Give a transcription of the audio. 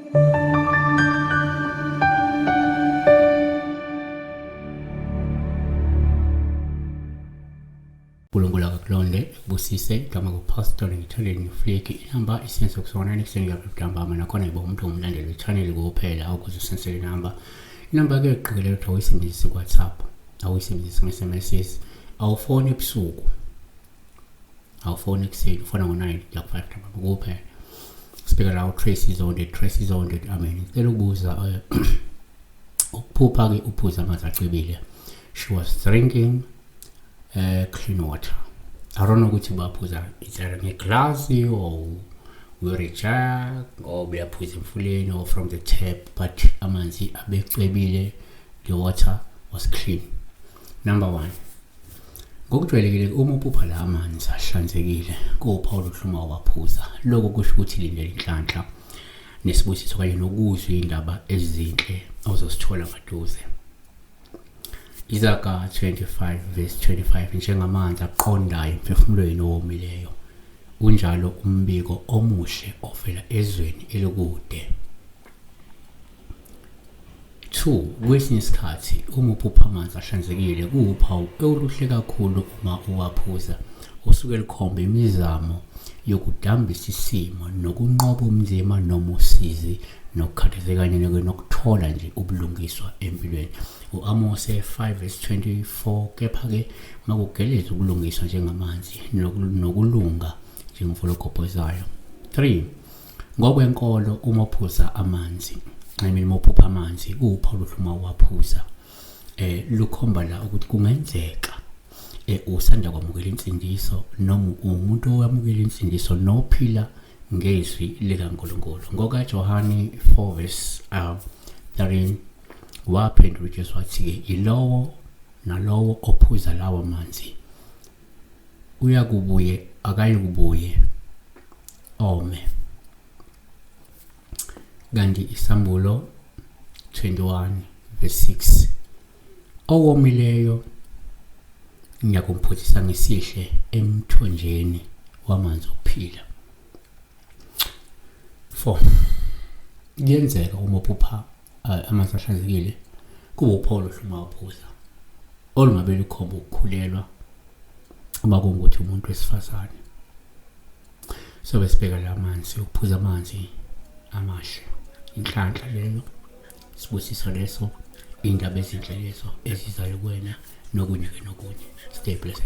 uNkulunkulu akakulonde busise igama kupastor ngithandeni ngifleki inamba isenzo kusona nikuseni ngiyabudambama nakhona yibo umuntu ongumlandeli wechannel kuphela ukuze usensele inamba ke iqikelela ukuthi awuyisebenzisi WhatsApp awuyisebenzisi nge-SMS awufoni ebusuku awufoni ekuseni ufona ngo9 yaku5 ntambama kuphela sibheka la Tracy Zonde amen ngicela ukubuza ukuphupha ke uphuza amanzi acebile she was drinking clean water. I don't know ukuthi baphuza itshara ngeglass or werecha or baphuza emfuleni or from the tap but amanzi abecebile the water was clean. Number 1. Ngokujwayelekile uma uphupha la amanzi ahlanzekile kuwuphawu lokuhluma waphuza lokho kusho ukuthi lindele inhlanhla nesibusiso kanye nokuzwa indaba ezinhle ozosithola maduze. Izaga 25 verse 25 njengamanzi aqondayo emphefumulweni owomileyo unjalo umbiko omuhle ovela ezweni elikude. 2 kwesinye isikhathi uma uphupha amanzi ahlanzekile kuwuphawu oluhle kakhulu uma uwaphuza usuke likhomba imizamo yokudambisa isimo nokunqoba umzimba noma usizi nokukhathazeka kanye nokuthola nje ubulungiswa empilweni. U-Amos 5 verse 24 kepha ke makugeleza ukulungiswa njengamanzi nokulunga njengomfula ogobhozayo. 3 ngokwenkolo uma uphuza amanzi uma uphupha amanzi kuwuphawu lokuhluma waphuza lukhomba la ukuthi kungenzeka usanda kwamukela insindiso noma umuntu owamukela insindiso nophila ngezwi likaNkulunkulu. Ngoka Johani 4 verse 13 waphendula uJesu wathi ke ilowo nalowo ophuza lawo manzi uyakubuye akayikubuye ome. Kanti isambulo 21 verse 6 owomileyo ngiyakumphuzisa ngesihle emthonjeni wamanzi okuphila. 4 kuyenzeka uma uphupha amanzi ahlanzekile kuba uphawu lokuhluma waphuza olungabe lukhomba ukukhulelwa uma kungukuthi umuntu wesifazane. So besibheka la manzi ukuphuza amanzi amahle inhlanhla leyo sibusiso leso indaba ezinhle lezo ezizayo kuwena nokunye. Stay blessed.